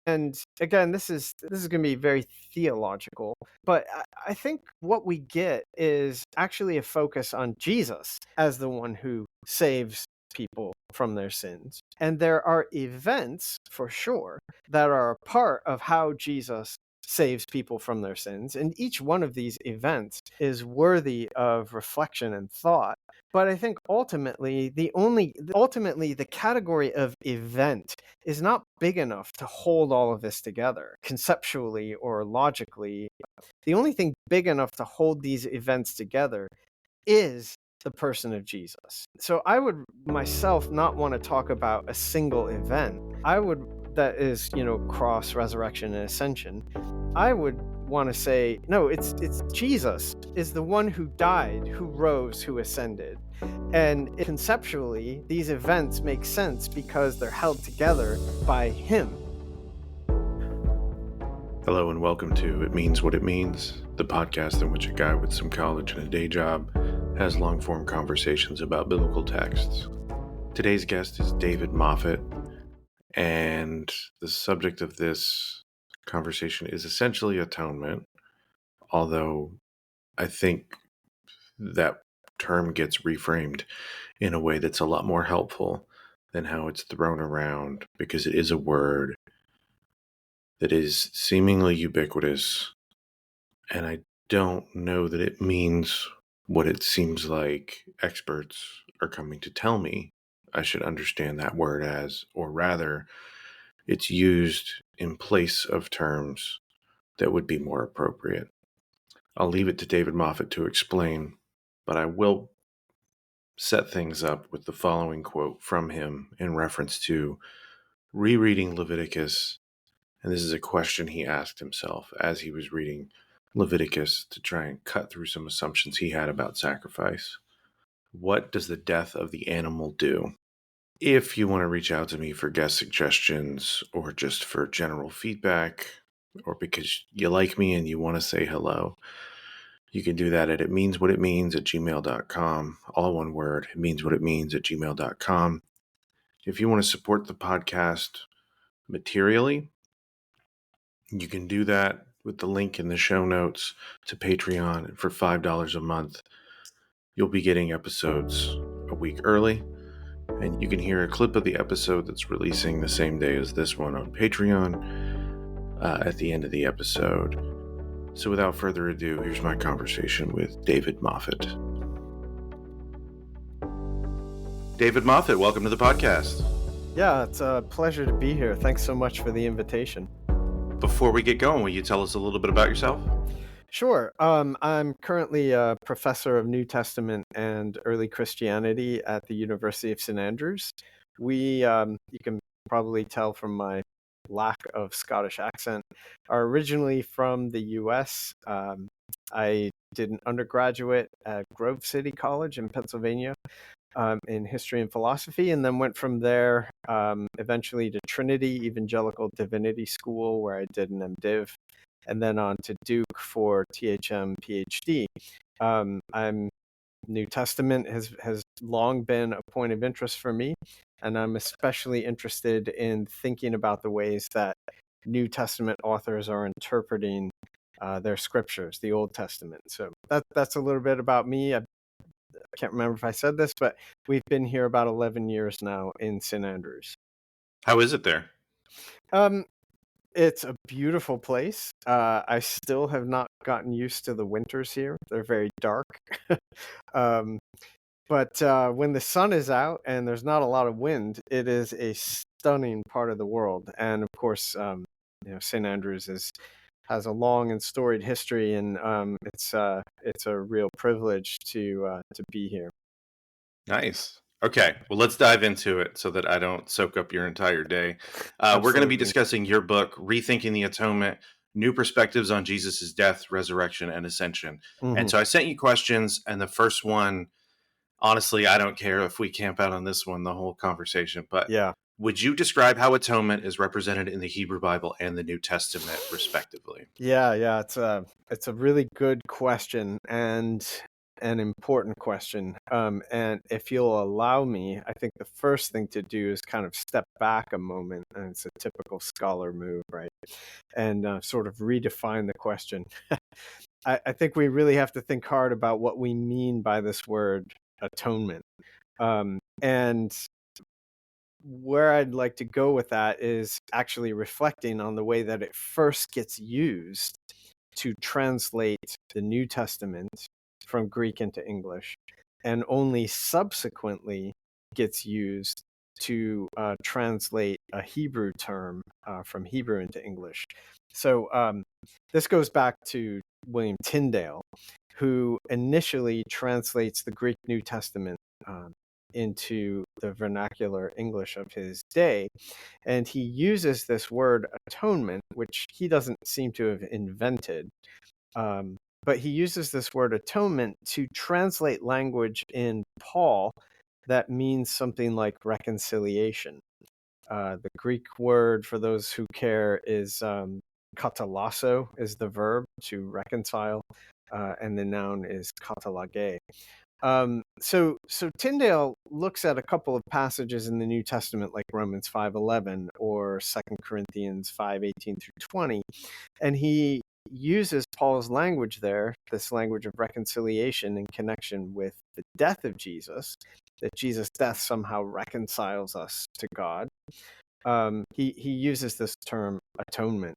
And again, this is going to be very theological, but I think what we get is actually a focus on Jesus as the one who saves people from their sins. And there are events, for sure, that are a part of how Jesus saves people from their sins. And each one of these events is worthy of reflection and thought. But I think ultimately the category of event is not big enough to hold all of this together conceptually or logically. The only thing big enough to hold these events together is the person of Jesus. So I would myself not want to talk about a single event. That is, cross, resurrection, and ascension. I would want to say, no, it's Jesus is the one who died, who rose, who ascended. And conceptually, these events make sense because they're held together by him. Hello and welcome to It Means What It Means, the podcast in which a guy with some college and a day job has long-form conversations about biblical texts. Today's guest is David Moffitt, and the subject of this conversation is essentially atonement, although I think that term gets reframed in a way that's a lot more helpful than how it's thrown around, because it is a word that is seemingly ubiquitous, and I don't know that it means what it seems like experts are coming to tell me I should understand that word as, or rather, it's used in place of terms that would be more appropriate. I'll leave it to David Moffitt to explain, but I will set things up with the following quote from him in reference to rereading Leviticus. And this is a question he asked himself as he was reading Leviticus to try and cut through some assumptions he had about sacrifice. What does the death of the animal do? If you want to reach out to me for guest suggestions or just for general feedback, or because you like me and you want to say hello, you can do that at itmeanswhatitmeans@gmail.com. All one word, itmeanswhatitmeans@gmail.com. If you want to support the podcast materially, you can do that with the link in the show notes to Patreon. For $5 a month, you'll be getting episodes a week early, and you can hear a clip of the episode that's releasing the same day as this one on Patreon at the end of the episode. So without further ado, here's my conversation with David Moffitt. David Moffitt, welcome to the podcast. Yeah, it's a pleasure to be here. Thanks so much for the invitation. Before we get going, will you tell us a little bit about yourself? Sure. I'm currently a professor of New Testament and early Christianity at the University of St. Andrews. You can probably tell from my lack of Scottish accent, are originally from the U.S. I did an undergraduate at Grove City College in Pennsylvania in history and philosophy, and then went from there eventually to Trinity Evangelical Divinity School, where I did an MDiv, and then on to Duke for THM PhD. I'm New Testament has long been a point of interest for me, and I'm especially interested in thinking about the ways that New Testament authors are interpreting their scriptures, the Old Testament. So that's a little bit about me. I can't remember if I said this, but we've been here about 11 years now in St. Andrews. How is it there? It's a beautiful place. I still have not gotten used to the winters here. They're very dark. But when the sun is out and there's not a lot of wind, it is a stunning part of the world. And of course, St. Andrews has a long and storied history, and it's a real privilege to be here. Nice. Okay, well, let's dive into it so that I don't soak up your entire day. We're going to be discussing your book, Rethinking the Atonement, New Perspectives on Jesus' Death, Resurrection, and Ascension. Mm-hmm. And so I sent you questions, and the first one, honestly, I don't care if we camp out on this one the whole conversation, but yeah. Would you describe how atonement is represented in the Hebrew Bible and the New Testament, respectively? Yeah, it's a really good question, and an important question. And if you'll allow me, I think the first thing to do is kind of step back a moment, and it's a typical scholar move, right? And sort of redefine the question. I think we really have to think hard about what we mean by this word atonement. And where I'd like to go with that is actually reflecting on the way that it first gets used to translate the New Testament from Greek into English, and only subsequently gets used to translate a Hebrew term from Hebrew into English. So this goes back to William Tyndale, who initially translates the Greek New Testament into the vernacular English of his day. And he uses this word atonement, which he doesn't seem to have invented. But he uses this word atonement to translate language in Paul that means something like reconciliation. The Greek word, for those who care, is katalasso, is the verb to reconcile, and the noun is katalage. So Tyndale looks at a couple of passages in the New Testament, like Romans 5:11 or 2 Corinthians 5:18 through 20, and he uses Paul's language there, this language of reconciliation, in connection with the death of Jesus, that Jesus' death somehow reconciles us to God. He uses this term atonement.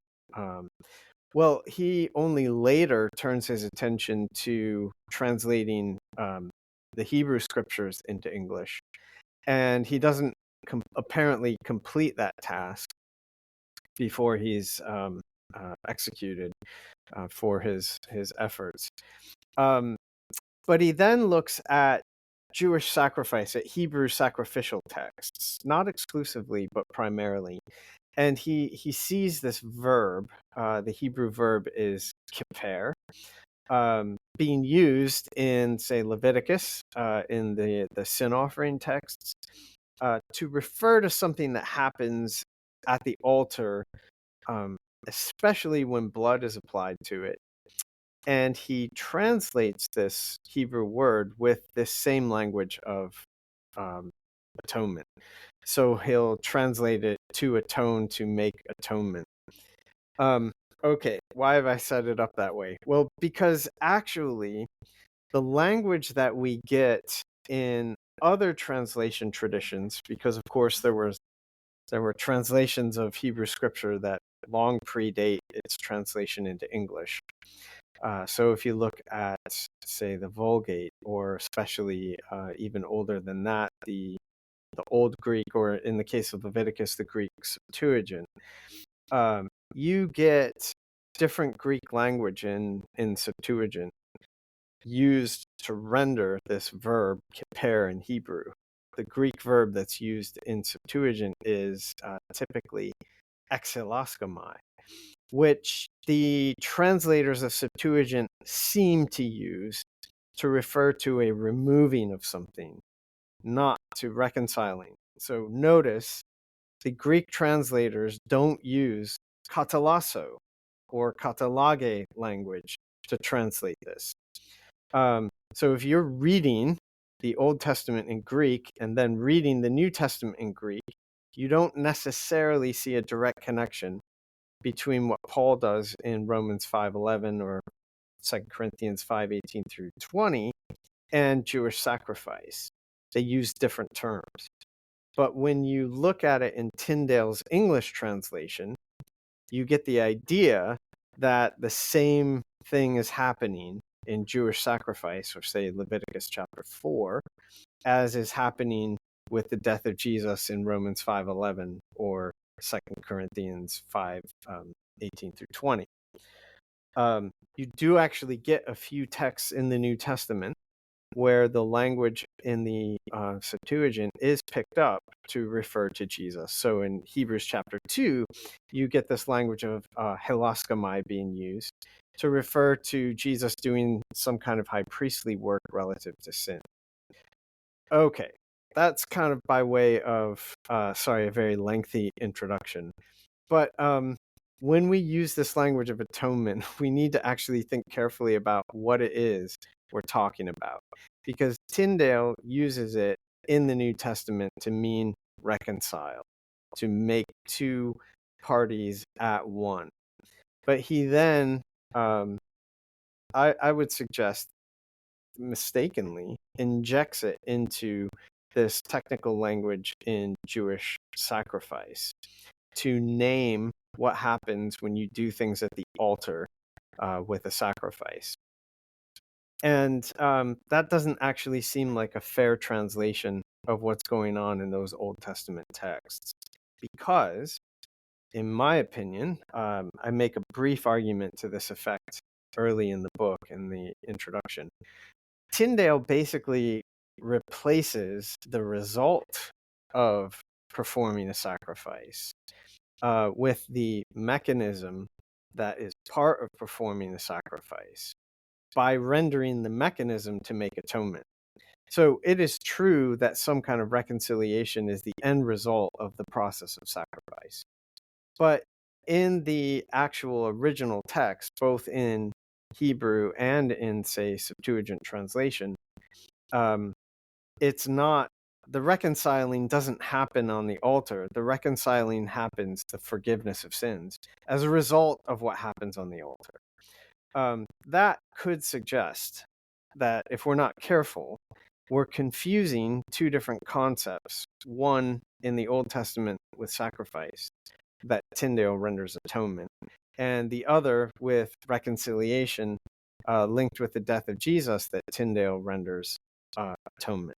Well, he only later turns his attention to translating the Hebrew scriptures into English, and he doesn't apparently complete that task before he's executed for his efforts. But he then looks at Jewish sacrifice, at Hebrew sacrificial texts, not exclusively, but primarily. And he sees this verb, the Hebrew verb is kippur, being used in, say, Leviticus, in the sin offering texts, to refer to something that happens at the altar, especially when blood is applied to it. And he translates this Hebrew word with this same language of atonement. So he'll translate it to atone, to make atonement. Okay, why have I set it up that way? Well, because actually, the language that we get in other translation traditions, because of course there were translations of Hebrew scripture that long predate its translation into English. So if you look at, say, the Vulgate, or especially even older than that, the Old Greek, or in the case of Leviticus, the Greek Septuagint, you get different Greek language in Septuagint used to render this verb kippur in Hebrew. The Greek verb that's used in Septuagint is typically exilaskomai, which the translators of Septuagint seem to use to refer to a removing of something, not to reconciling. So notice the Greek translators don't use katalasso or katalage language to translate this. So if you're reading the Old Testament in Greek and then reading the New Testament in Greek, you don't necessarily see a direct connection between what Paul does in Romans 5:11 or 2 Corinthians 5:18 through 20 and Jewish sacrifice. They use different terms. But when you look at it in Tyndale's English translation, you get the idea that the same thing is happening in Jewish sacrifice, or say Leviticus chapter 4, as is happening with the death of Jesus in Romans 5:11 or 2 Corinthians 5:18 through 20. You do actually get a few texts in the New Testament where the language in the Septuagint is picked up to refer to Jesus. So in Hebrews chapter 2, you get this language of hilaskomai being used to refer to Jesus doing some kind of high priestly work relative to sin. Okay, that's kind of by way of, a very lengthy introduction. But when we use this language of atonement, we need to actually think carefully about what it is we're talking about, because Tyndale uses it in the New Testament to mean reconcile, to make two parties at one. But he then, I would suggest, mistakenly injects it into this technical language in Jewish sacrifice to name what happens when you do things at the altar with a sacrifice. And that doesn't actually seem like a fair translation of what's going on in those Old Testament texts. Because, in my opinion, I make a brief argument to this effect early in the book, in the introduction. Tyndale basically replaces the result of performing a sacrifice with the mechanism that is part of performing the sacrifice by rendering the mechanism to make atonement. So it is true that some kind of reconciliation is the end result of the process of sacrifice. But in the actual original text, both in Hebrew and in, say, Septuagint translation, it's not, the reconciling doesn't happen on the altar. The reconciling happens, the forgiveness of sins, as a result of what happens on the altar. That could suggest that if we're not careful, we're confusing two different concepts. One in the Old Testament with sacrifice, that Tyndale renders atonement, and the other with reconciliation linked with the death of Jesus, that Tyndale renders atonement.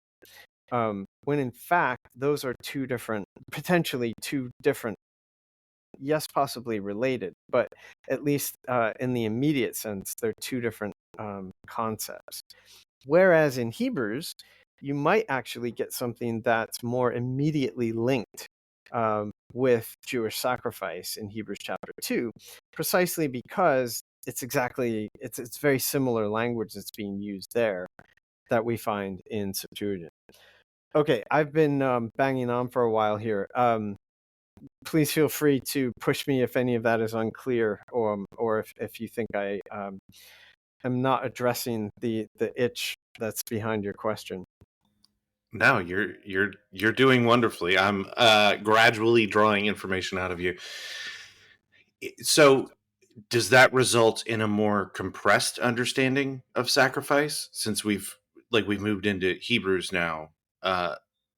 When in fact, those are potentially two different, yes, possibly related, but at least in the immediate sense, they're two different concepts. Whereas in Hebrews, you might actually get something that's more immediately linked with Jewish sacrifice in Hebrews chapter 2, precisely because it's very similar language that's being used there that we find in Septuagint. Okay, I've been banging on for a while here. Please feel free to push me if any of that is unclear, or if you think I am not addressing the itch that's behind your question. No, you're doing wonderfully. I'm gradually drawing information out of you. So, does that result in a more compressed understanding of sacrifice since we've moved into Hebrews now?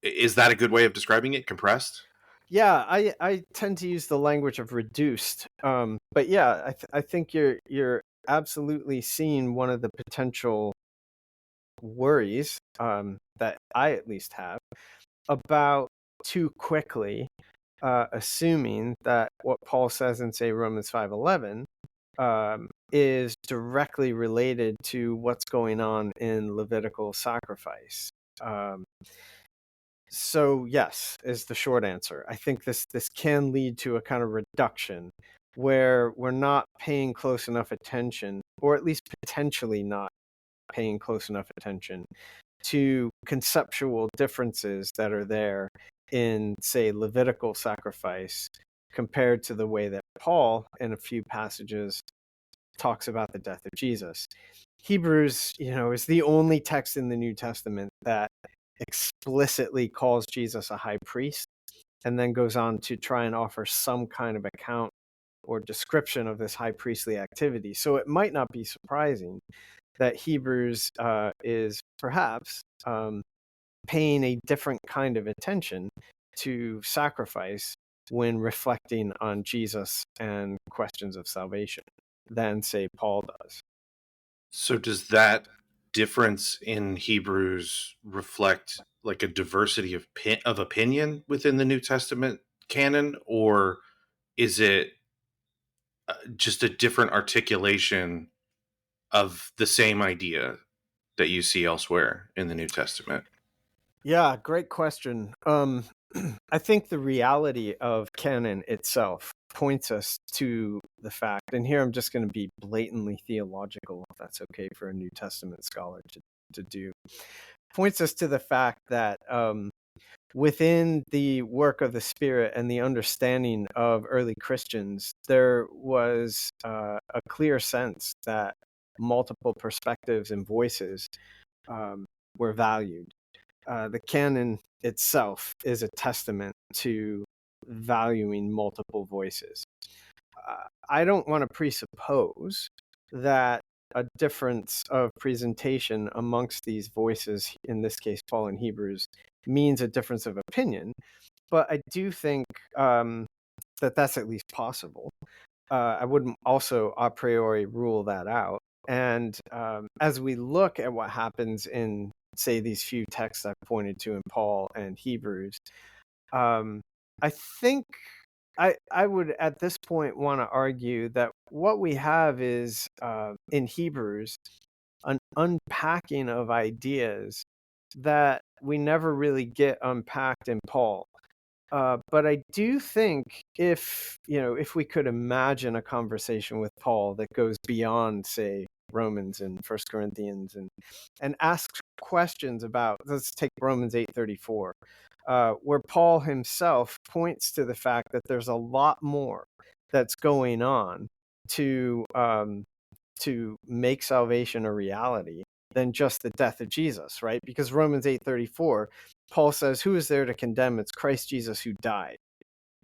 Is that a good way of describing it? Compressed? Yeah, I tend to use the language of reduced, but yeah, I think you're absolutely seeing one of the potential worries that I at least have about too quickly assuming that what Paul says in, say, Romans 5:11 is directly related to what's going on in Levitical sacrifice. So yes, is the short answer. I think this can lead to a kind of reduction where we're not paying close enough attention, or at least potentially not paying close enough attention to conceptual differences that are there in, say, Levitical sacrifice compared to the way that Paul, in a few passages, talks about the death of Jesus. Hebrews, is the only text in the New Testament that explicitly calls Jesus a high priest and then goes on to try and offer some kind of account or description of this high priestly activity. So it might not be surprising that Hebrews is perhaps paying a different kind of attention to sacrifice when reflecting on Jesus and questions of salvation than, say, Paul does. So, does that difference in Hebrews reflect like a diversity of opinion within the New Testament canon, or is it just a different articulation of the same idea that you see elsewhere in the New Testament? Yeah, great question. I think the reality of canon itself points us to the fact, and here I'm just going to be blatantly theological, if that's okay for a New Testament scholar to do, points us to the fact that within the work of the Spirit and the understanding of early Christians, there was a clear sense that multiple perspectives and voices were valued. The canon itself is a testament to valuing multiple voices. I don't want to presuppose that a difference of presentation amongst these voices, in this case, Paul and Hebrews, means a difference of opinion, but I do think that that's at least possible. I wouldn't also a priori rule that out. And as we look at what happens in, say, these few texts I've pointed to in Paul and Hebrews, I think I would at this point want to argue that what we have is in Hebrews an unpacking of ideas that we never really get unpacked in Paul. But I do think if we could imagine a conversation with Paul that goes beyond, say, Romans and First Corinthians and asks questions about, let's take Romans 8:34, where Paul himself points to the fact that there's a lot more that's going on to make salvation a reality than just the death of Jesus, right? Because Romans 8:34, Paul says, "Who is there to condemn? It's Christ Jesus who died,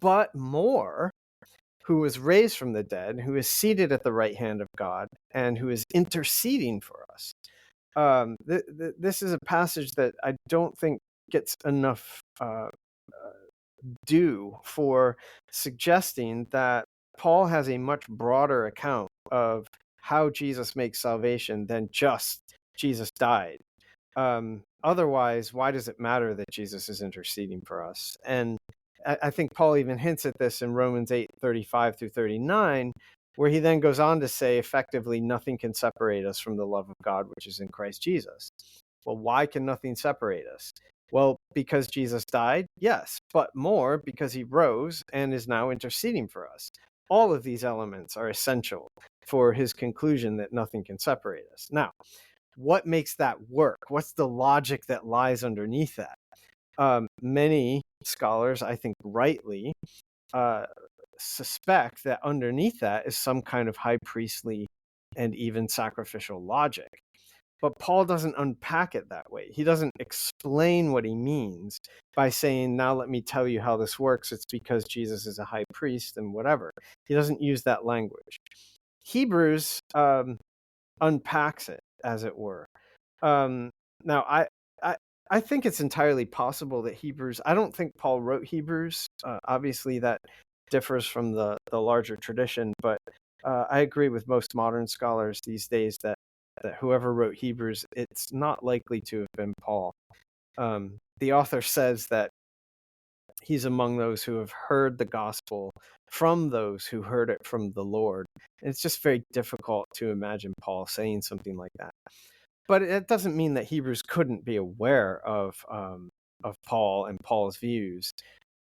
but more, who was raised from the dead, who is seated at the right hand of God, and who is interceding for us." This is a passage that I don't think gets enough due for suggesting that Paul has a much broader account of how Jesus makes salvation than just Jesus died. Otherwise, why does it matter that Jesus is interceding for us? And I think Paul even hints at this in Romans 8:35 through 39, where he then goes on to say, effectively, nothing can separate us from the love of God, which is in Christ Jesus. Well, why can nothing separate us? Well, because Jesus died, yes, but more because he rose and is now interceding for us. All of these elements are essential for his conclusion that nothing can separate us. Now, what makes that work? What's the logic that lies underneath that? Many scholars, I think rightly, suspect that underneath that is some kind of high priestly and even sacrificial logic. But Paul doesn't unpack it that way. He doesn't explain what he means by saying, now let me tell you how this works. It's because Jesus is a high priest and whatever. He doesn't use that language. Hebrews unpacks it, as it were. Now, I think it's entirely possible that Hebrews, I don't think Paul wrote Hebrews. Obviously, that differs from the larger tradition, but I agree with most modern scholars these days that whoever wrote Hebrews, it's not likely to have been Paul. The author says that he's among those who have heard the gospel from those who heard it from the Lord. And it's just very difficult to imagine Paul saying something like that. But it doesn't mean that Hebrews couldn't be aware of Paul and Paul's views.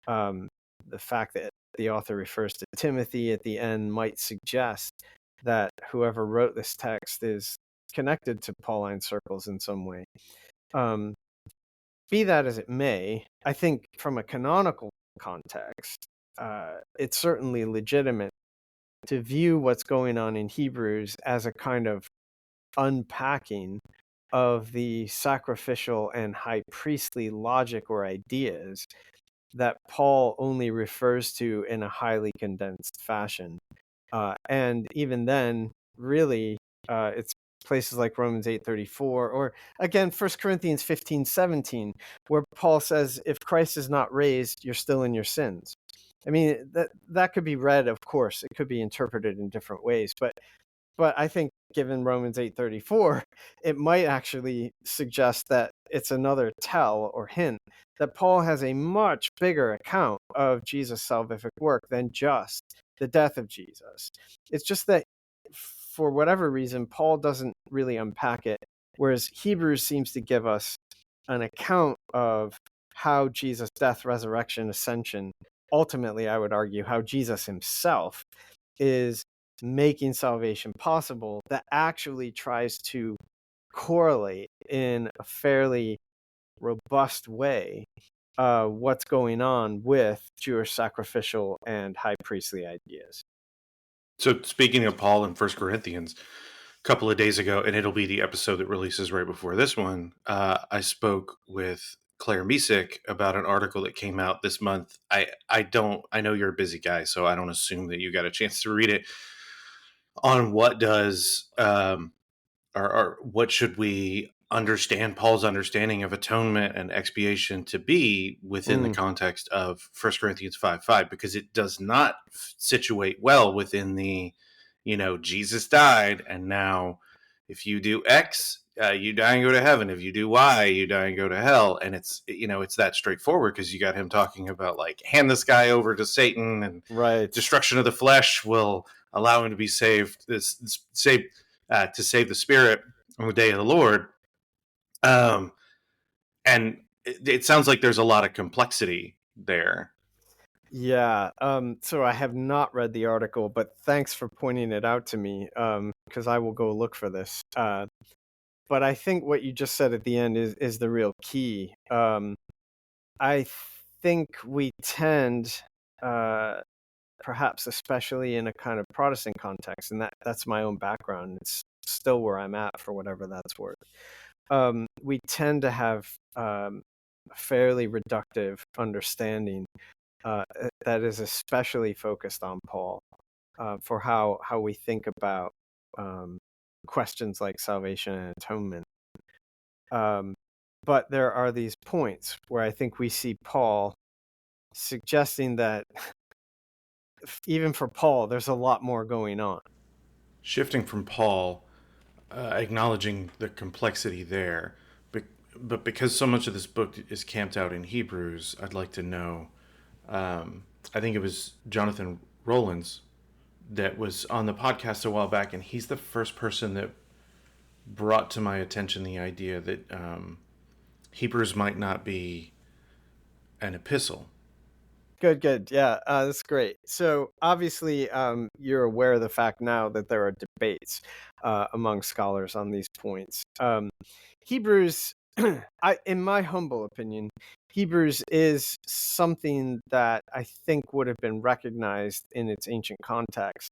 The fact that the author refers to Timothy at the end might suggest that whoever wrote this text is connected to Pauline circles in some way. Be that as it may, I think from a canonical context, it's certainly legitimate to view what's going on in Hebrews as a kind of unpacking of the sacrificial and high priestly logic or ideas that Paul only refers to in a highly condensed fashion. And even then, really, it's places like Romans 8:34, or again, 1 Corinthians 15:17, where Paul says, if Christ is not raised, you're still in your sins. I mean, that could be read, of course, it could be interpreted in different ways, but I think given Romans 8:34, it might actually suggest that it's another tell or hint that Paul has a much bigger account of Jesus' salvific work than just the death of Jesus. It's just that for whatever reason, Paul doesn't really unpack it, whereas Hebrews seems to give us an account of how Jesus' death, resurrection, ascension, ultimately, I would argue, how Jesus himself is making salvation possible, that actually tries to correlate in a fairly robust way what's going on with Jewish sacrificial and high priestly ideas. So speaking of Paul in First Corinthians, a couple of days ago, and it'll be the episode that releases right before this one, I spoke with Claire Misek about an article that came out this month. I know you're a busy guy, so I don't assume that you got a chance to read it, on what does or what should we understand Paul's understanding of atonement and expiation to be within the Mm, context of First Corinthians 5:5, because it does not situate well within the, Jesus died, and now if you do X, you die and go to heaven. If you do Y, you die and go to hell. And it's that straightforward, because you got him talking about, like, hand this guy over to Satan, and right. destruction of the flesh will allow him to be saved. To save the spirit on the day of the Lord. Um, and it sounds like there's a lot of complexity there. Yeah. So I have not read the article, but thanks for pointing it out to me, because I will go look for this. But I think what you just said at the end is the real key. I think we tend, perhaps especially in a kind of Protestant context, and that's my own background. It's still where I'm at for whatever that's worth. We tend to have a fairly reductive understanding that is especially focused on Paul for how we think about um, questions like salvation and atonement. But there are these points where I think we see Paul suggesting that even for Paul, there's a lot more going on. Shifting from Paul, acknowledging the complexity there, but because so much of this book is camped out in Hebrews, I'd like to know. I think it was Jonathan Rollins that was on the podcast a while back, and he's the first person that brought to my attention the idea that Hebrews might not be an epistle. Good. Yeah, that's great. So obviously, you're aware of the fact now that there are debates among scholars on these points. Hebrews, in my humble opinion, Hebrews is something that I think would have been recognized in its ancient context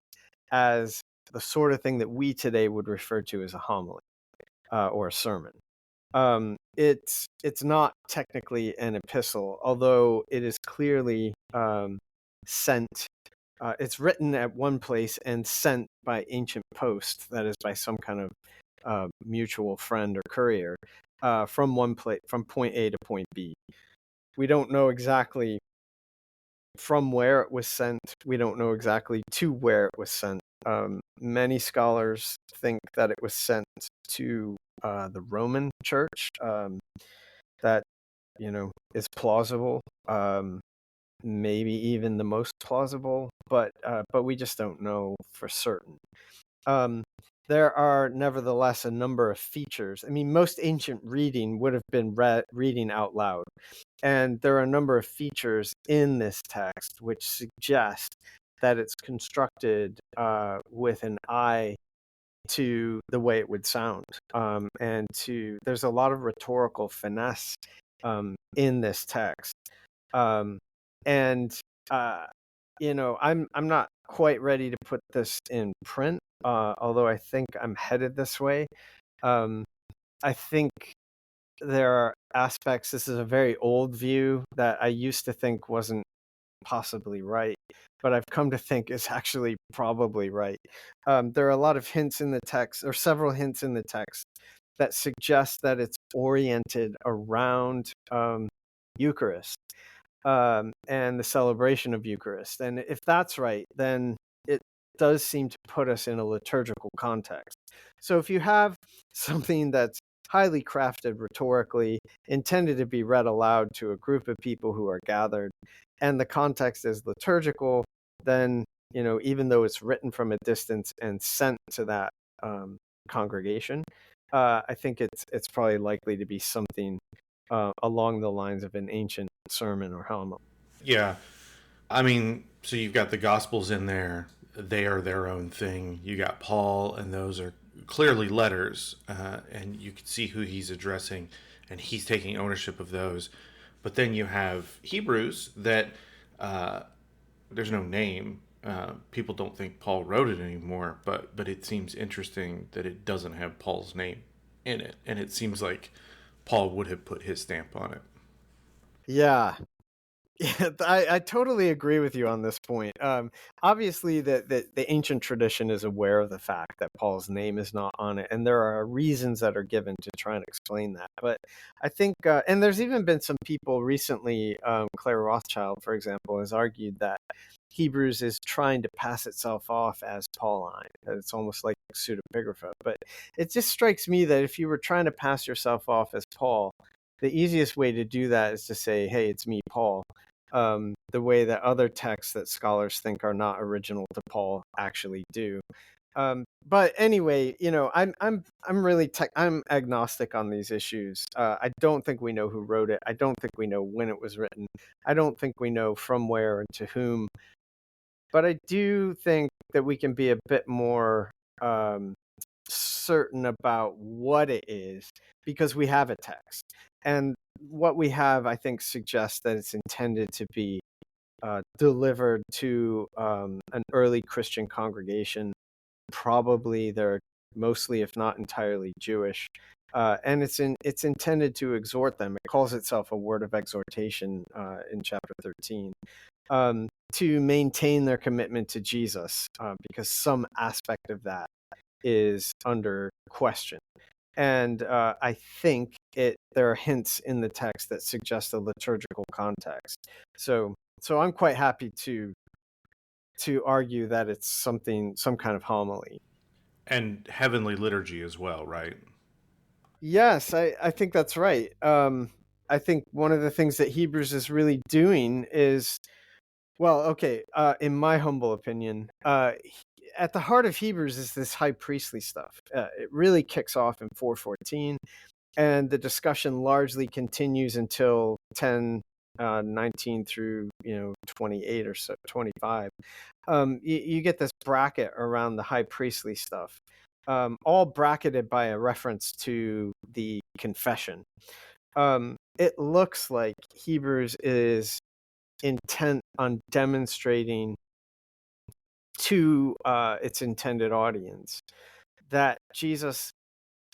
as the sort of thing that we today would refer to as a homily or a sermon. It's not technically an epistle, although it is clearly sent. It's written at one place and sent by ancient post, that is, by some kind of mutual friend or courier, from one place, from point A to point B. We don't know exactly from where it was sent. We don't know exactly to where it was sent. Many scholars think that it was sent to the Roman Church. That is plausible. Maybe even the most plausible, but we just don't know for certain. There are nevertheless a number of features. I mean, most ancient reading would have been reading out loud. And there are a number of features in this text which suggest that it's constructed with an eye to the way it would sound. There's a lot of rhetorical finesse in this text. I'm not quite ready to put this in print, although I think I'm headed this way. I think there are aspects, this is a very old view that I used to think wasn't possibly right, but I've come to think is actually probably right. There are a lot of hints in the text, or several hints in the text, that suggest that it's oriented around Eucharist and the celebration of Eucharist. And if that's right, then it does seem to put us in a liturgical context. So if you have something that's highly crafted rhetorically, intended to be read aloud to a group of people who are gathered, and the context is liturgical, then, even though it's written from a distance and sent to that congregation, I think it's probably likely to be something along the lines of an ancient sermon or homily. Yeah. I mean, so you've got the Gospels in there. They are their own thing. You got Paul, and those are clearly letters, and you can see who he's addressing, and he's taking ownership of those. But then you have Hebrews that uh, there's no name. People don't think Paul wrote it anymore, but it seems interesting that it doesn't have Paul's name in it, and it seems like Paul would have put his stamp on it. Yeah. Yeah, I totally agree with you on this point. Obviously, the ancient tradition is aware of the fact that Paul's name is not on it, and there are reasons that are given to try and explain that. But I think, and there's even been some people recently, Claire Rothschild, for example, has argued that Hebrews is trying to pass itself off as Pauline, that it's almost like pseudepigrapha. But it just strikes me that if you were trying to pass yourself off as Paul, the easiest way to do that is to say, "Hey, it's me, Paul." The way that other texts that scholars think are not original to Paul actually do. But anyway, I'm really I'm agnostic on these issues. I don't think we know who wrote it. I don't think we know when it was written. I don't think we know from where and to whom. But I do think that we can be a bit more certain about what it is because we have a text. And what we have, I think, suggests that it's intended to be delivered to an early Christian congregation. Probably they're mostly, if not entirely, Jewish. And it's intended to exhort them. It calls itself a word of exhortation in chapter 13. To maintain their commitment to Jesus, because some aspect of that is under question. And I think there are hints in the text that suggest a liturgical context. So I'm quite happy to argue that it's some kind of homily. And heavenly liturgy as well, right? Yes, I think that's right. I think one of the things that Hebrews is really doing is, well, okay, in my humble opinion, at the heart of Hebrews is this high priestly stuff. It really kicks off in 4:14, and the discussion largely continues until 10:19 through 28 or so 25. You get this bracket around the high priestly stuff, all bracketed by a reference to the confession. It looks like Hebrews is intent on demonstrating to its intended audience that Jesus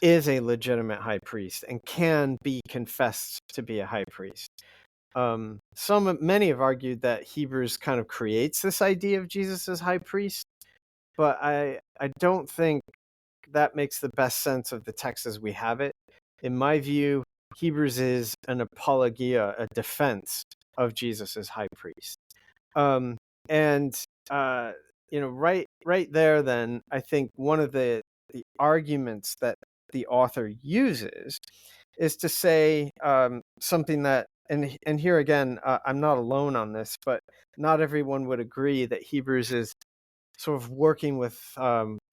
is a legitimate high priest and can be confessed to be a high priest. Many have argued that Hebrews kind of creates this idea of Jesus as high priest, but I don't think that makes the best sense of the text as we have it. In my view, Hebrews is an apologia, a defense of Jesus as high priest. And right there, then I think one of the arguments that the author uses is to say something that, and here again, I'm not alone on this, but not everyone would agree that Hebrews is sort of working with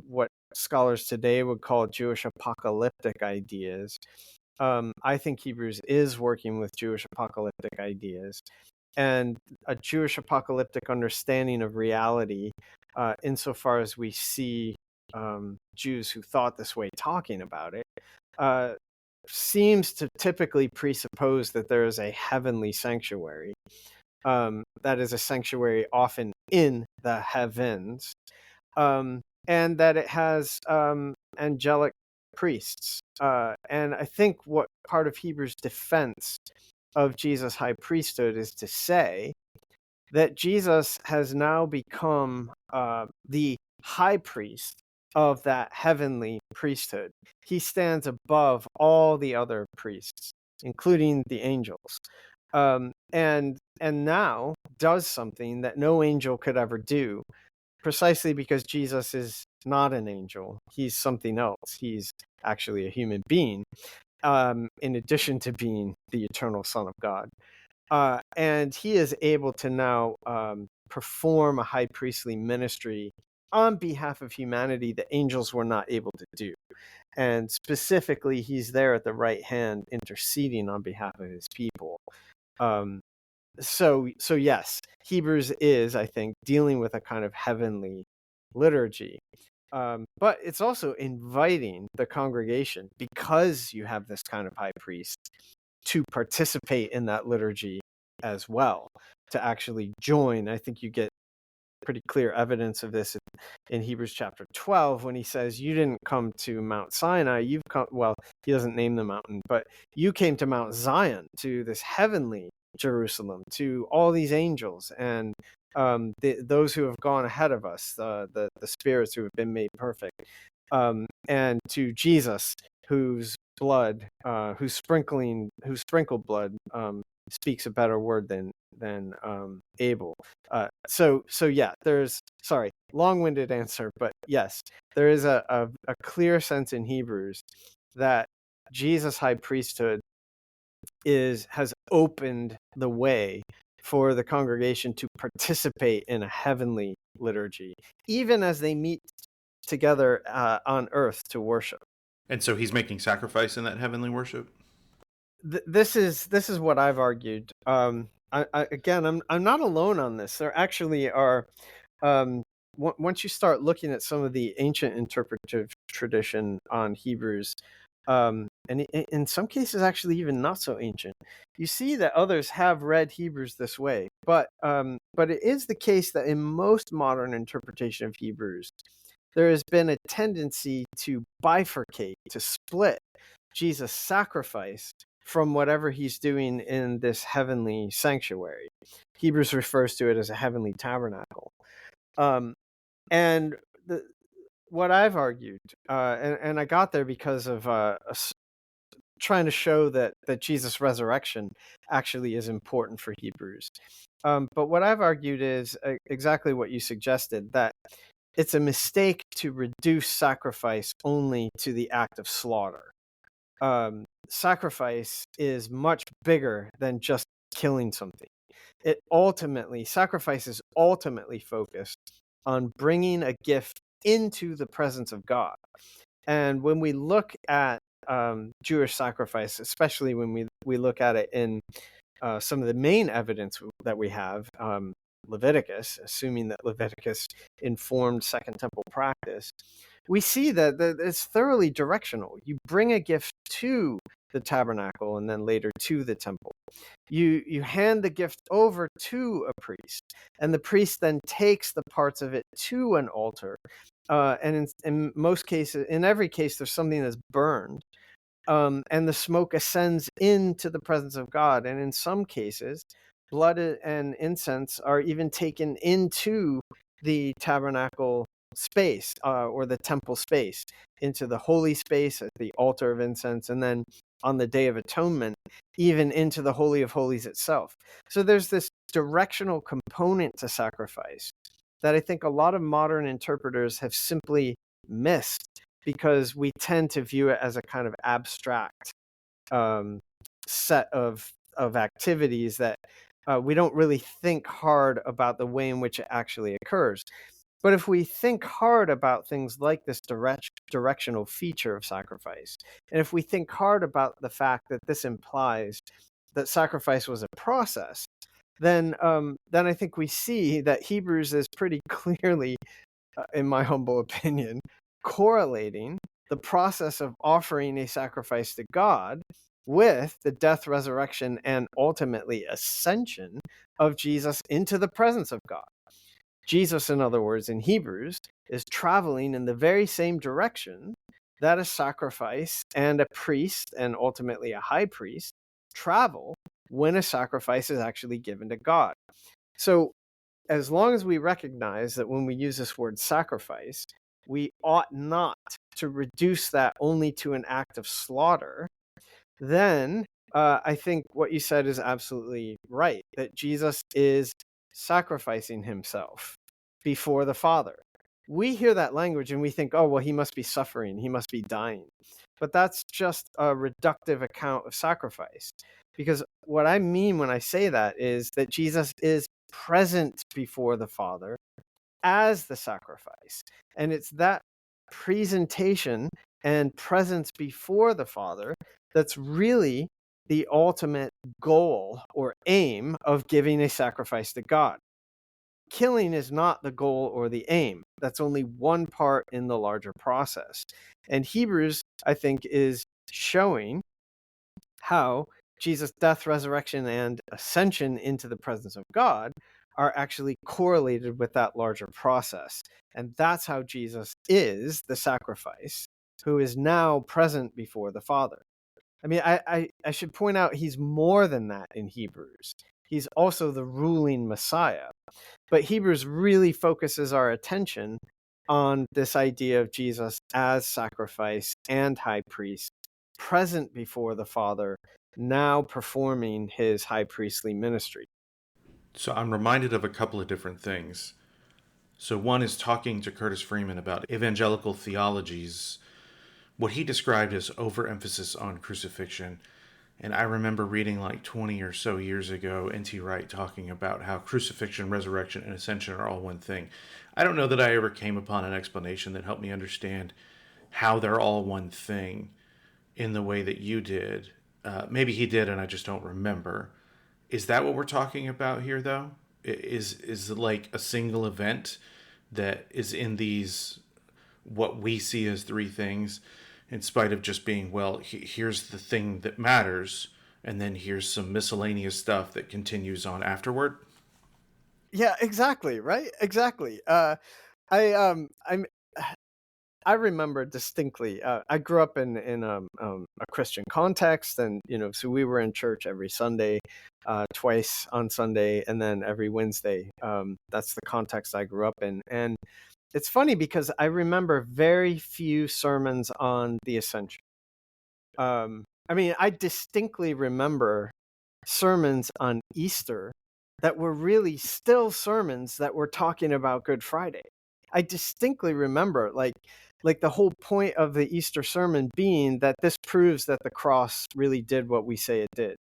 what scholars today would call Jewish apocalyptic ideas. I think Hebrews is working with Jewish apocalyptic ideas and a Jewish apocalyptic understanding of reality, insofar as we see Jews who thought this way talking about it, seems to typically presuppose that there is a heavenly sanctuary. That is a sanctuary often in the heavens, and that it has angelic priests. And I think what part of Hebrews' defense of Jesus' high priesthood is to say that Jesus has now become the high priest of that heavenly priesthood. He stands above all the other priests, including the angels, and now does something that no angel could ever do, precisely because Jesus is not an angel. He's something else. He's actually a human being, in addition to being the eternal Son of God. And he is able to now perform a high priestly ministry on behalf of humanity that angels were not able to do. And specifically, he's there at the right hand interceding on behalf of his people. So yes, Hebrews is, I think, dealing with a kind of heavenly liturgy. But it's also inviting the congregation, because you have this kind of high priest, to participate in that liturgy as well, to actually join. I think you get pretty clear evidence of this in Hebrews chapter 12 when he says, you didn't come to Mount Sinai, you've come, well, he doesn't name the mountain, but you came to Mount Zion, to this heavenly Jerusalem, to all these angels and those who have gone ahead of us, the spirits who have been made perfect, and to Jesus, whose blood, whose sprinkled blood speaks a better word than Abel. So yeah, sorry, long-winded answer, but yes, there is a clear sense in Hebrews that Jesus' high priesthood has opened the way for the congregation to participate in a heavenly liturgy, even as they meet together on earth to worship. And so he's making sacrifice in that heavenly worship? This is what I've argued. Again, I'm not alone on this. There actually are, once you start looking at some of the ancient interpretive tradition on Hebrews, and in some cases actually even not so ancient, you see that others have read Hebrews this way. But it is the case that in most modern interpretation of Hebrews, there has been a tendency to bifurcate, to split Jesus' sacrifice from whatever he's doing in this heavenly sanctuary. Hebrews refers to it as a heavenly tabernacle. And what I've argued, and I got there because of trying to show that Jesus' resurrection actually is important for Hebrews. But what I've argued is exactly what you suggested, that it's a mistake to reduce sacrifice only to the act of slaughter. Sacrifice is much bigger than just killing something. Sacrifice is ultimately focused on bringing a gift into the presence of God. And when we look at Jewish sacrifice, especially when we look at it in some of the main evidence that we have, Leviticus, assuming that Leviticus informed Second Temple practice, we see that it's thoroughly directional. You bring a gift to the tabernacle and then later to the temple. You hand the gift over to a priest, and the priest then takes the parts of it to an altar. And in most cases, in every case, there's something that's burned. And the smoke ascends into the presence of God. And in some cases, blood and incense are even taken into the tabernacle space, or the temple space, into the holy space at the altar of incense, and then on the Day of Atonement, even into the Holy of Holies itself. So there's this directional component to sacrifice that I think a lot of modern interpreters have simply missed, because we tend to view it as a kind of abstract set of activities that we don't really think hard about the way in which it actually occurs. But if we think hard about things like this directional feature of sacrifice, and if we think hard about the fact that this implies that sacrifice was a process, then I think we see that Hebrews is pretty clearly, in my humble opinion, correlating the process of offering a sacrifice to God with the death, resurrection, and ultimately ascension of Jesus into the presence of God. Jesus, in other words, in Hebrews, is traveling in the very same direction that a sacrifice and a priest, and ultimately a high priest, travel when a sacrifice is actually given to God. So as long as we recognize that when we use this word sacrifice, we ought not to reduce that only to an act of slaughter, then I think what you said is absolutely right, that Jesus is sacrificing himself before the Father. We hear that language and we think, oh, well, he must be suffering, he must be dying. But that's just a reductive account of sacrifice. Because what I mean when I say that is that Jesus is present before the Father as the sacrifice. And it's that presentation and presence before the Father that's really the ultimate goal or aim of giving a sacrifice to God. Killing is not the goal or the aim. That's only one part in the larger process. And Hebrews, I think, is showing how Jesus' death, resurrection, and ascension into the presence of God are actually correlated with that larger process. And that's how Jesus is the sacrifice who is now present before the Father. I mean, I should point out he's more than that in Hebrews. He's also the ruling Messiah. But Hebrews really focuses our attention on this idea of Jesus as sacrifice and high priest, present before the Father, now performing his high priestly ministry. So I'm reminded of a couple of different things. So one is talking to Curtis Freeman about evangelical theologies, what he described as overemphasis on crucifixion. And I remember reading like 20 or so years ago N.T. Wright talking about how crucifixion, resurrection, and ascension are all one thing. I don't know that I ever came upon an explanation that helped me understand how they're all one thing in the way that you did. Maybe he did, and I just don't remember. Is that what we're talking about here, though? Is it like a single event that is in these what we see as three things, in spite of just being, well, here's the thing that matters, and then here's some miscellaneous stuff that continues on afterward? Yeah, exactly, right? Exactly. I I'm I remember distinctly. I grew up in a Christian context, and so we were in church every Sunday, twice on Sunday, and then every Wednesday. That's the context I grew up in, and it's funny because I remember very few sermons on the ascension. I mean, I distinctly remember sermons on Easter that were really still sermons that were talking about Good Friday. I distinctly remember like the whole point of the Easter sermon being that this proves that the cross really did what we say it did.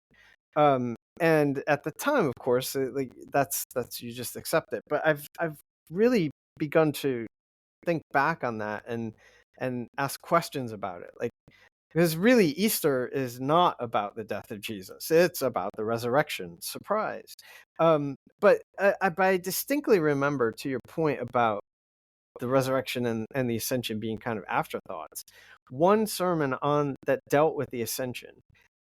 And at the time, of course, like that's you just accept it. But I've really begun to think back on that and ask questions about it. Like because really, Easter is not about the death of Jesus. It's about the resurrection. Surprise. But I distinctly remember, to your point about the resurrection and the ascension being kind of afterthoughts, one sermon on that dealt with the ascension.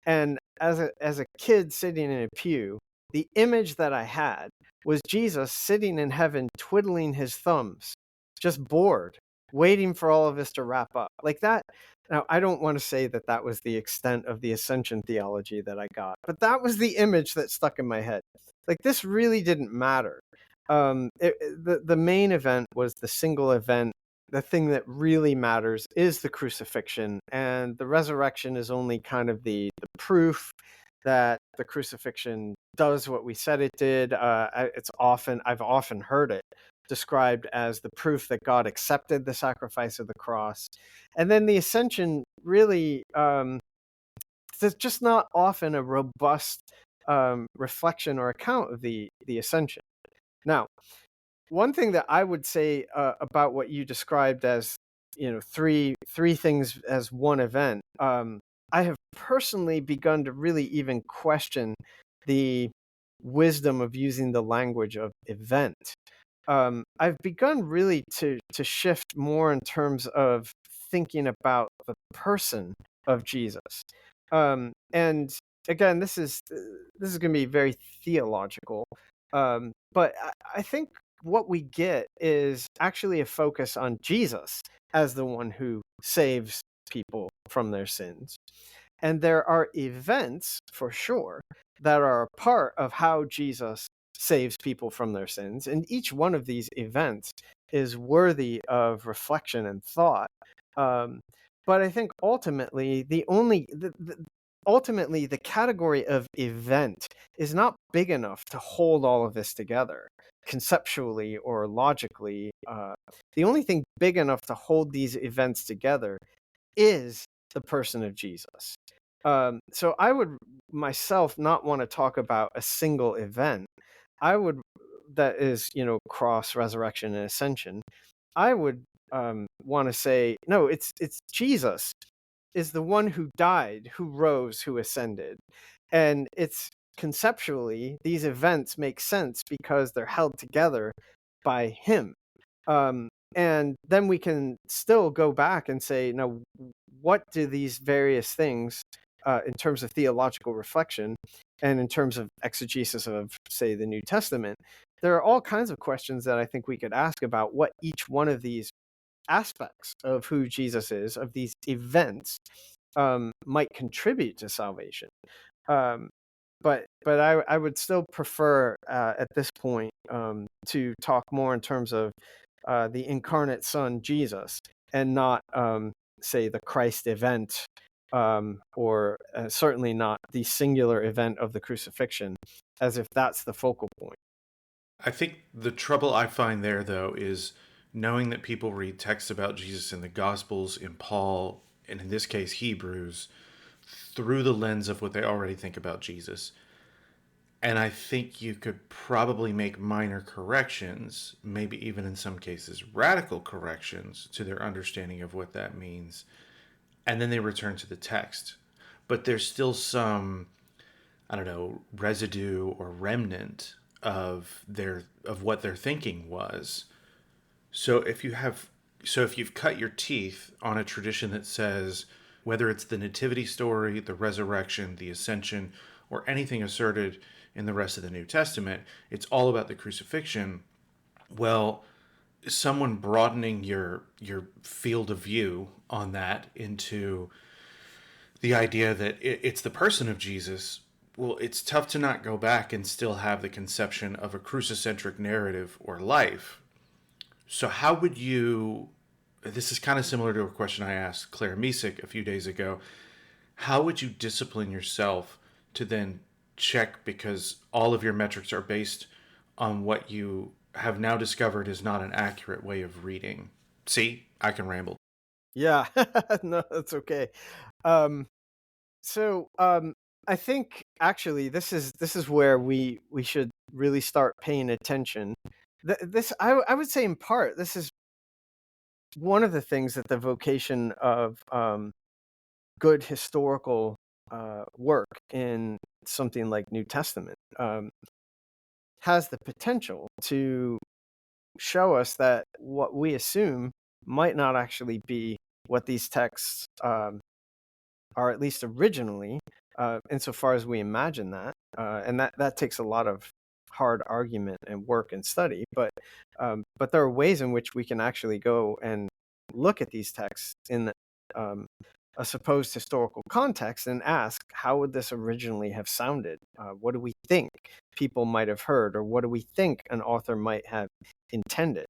And as a kid sitting in a pew, the image that I had was Jesus sitting in heaven twiddling his thumbs, just bored, waiting for all of this to wrap up. Like that. Now, I don't want to say that that was the extent of the ascension theology that I got, but that was the image that stuck in my head. Like this really didn't matter. The main event was the single event. The thing that really matters is the crucifixion, and the resurrection is only kind of the proof that the crucifixion does what we said it did. I've often heard it described as the proof that God accepted the sacrifice of the cross, and then the ascension really there's just not often a robust reflection or account of the ascension. Now, one thing that I would say about what you described as three things as one event, I have personally begun to really even question the wisdom of using the language of event. I've begun really to shift more in terms of thinking about the person of Jesus. And again, this is going to be very theological, but I think what we get is actually a focus on Jesus as the one who saves people from their sins. And there are events, for sure, that are a part of how Jesus saves people from their sins. And each one of these events is worthy of reflection and thought. Um, but I think ultimately, ultimately the category of event is not big enough to hold all of this together conceptually or logically. The only thing big enough to hold these events together is the person of Jesus. So I would myself not want to talk about a single event. I would that is, cross, resurrection, and ascension. I would want to say no. It's Jesus is the one who died, who rose, who ascended, and it's conceptually these events make sense because they're held together by him. And then we can still go back and say, now, what do these various things in terms of theological reflection and in terms of exegesis of, say, the New Testament, there are all kinds of questions that I think we could ask about what each one of these aspects of who Jesus is, of these events, might contribute to salvation. Um, but I would still prefer at this point to talk more in terms of the incarnate Son Jesus, and not say the Christ event, or certainly not the singular event of the crucifixion, as if that's the focal point. I think the trouble I find there, though, is knowing that people read texts about Jesus in the Gospels, in Paul, and in this case, Hebrews, through the lens of what they already think about Jesus. And I think you could probably make minor corrections, maybe even in some cases radical corrections to their understanding of what that means. And then they return to the text. But there's still some, I don't know, residue or remnant of what their thinking was. So if you've cut your teeth on a tradition that says whether it's the nativity story, the resurrection, the ascension, or anything asserted in the rest of the New Testament, it's all about the crucifixion. Well, someone broadening your field of view on that into the idea that it's the person of Jesus, well, it's tough to not go back and still have the conception of a crucicentric narrative or life. So how would you, this is kind of similar to a question I asked Claire Misick a few days ago, how would you discipline yourself to then check, because all of your metrics are based on what you have now discovered is not an accurate way of reading? See, I can ramble. Yeah, no, that's okay. Um, so I think actually this is where we should really start paying attention. This I would say in part this is one of the things that the vocation of good historical work in something like New Testament has the potential to show us that what we assume might not actually be what these texts are, at least originally, insofar as we imagine that. And that takes a lot of hard argument and work and study. But there are ways in which we can actually go and look at these texts in um, a supposed historical context and ask, how would this originally have sounded? What do we think people might have heard, or what do we think an author might have intended?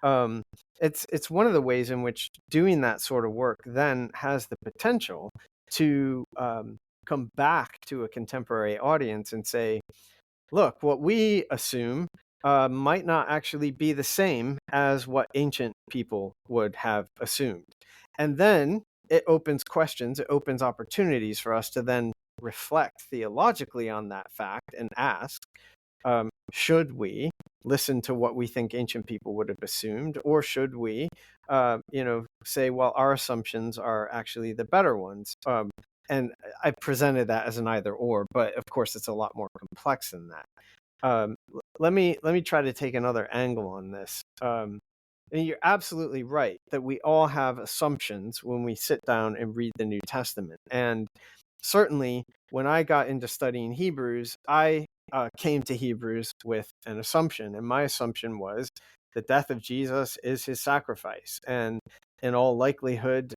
Um, it's one of the ways in which doing that sort of work then has the potential to come back to a contemporary audience and say, look, what we assume might not actually be the same as what ancient people would have assumed. And then it opens questions, it opens opportunities for us to then reflect theologically on that fact and ask, should we listen to what we think ancient people would have assumed, or should we, say, well, our assumptions are actually the better ones? And I presented that as an either or, but of course it's a lot more complex than that. Let me try to take another angle on this. And you're absolutely right that we all have assumptions when we sit down and read the New Testament. And certainly, when I got into studying Hebrews, I came to Hebrews with an assumption, and my assumption was the death of Jesus is his sacrifice, and in all likelihood,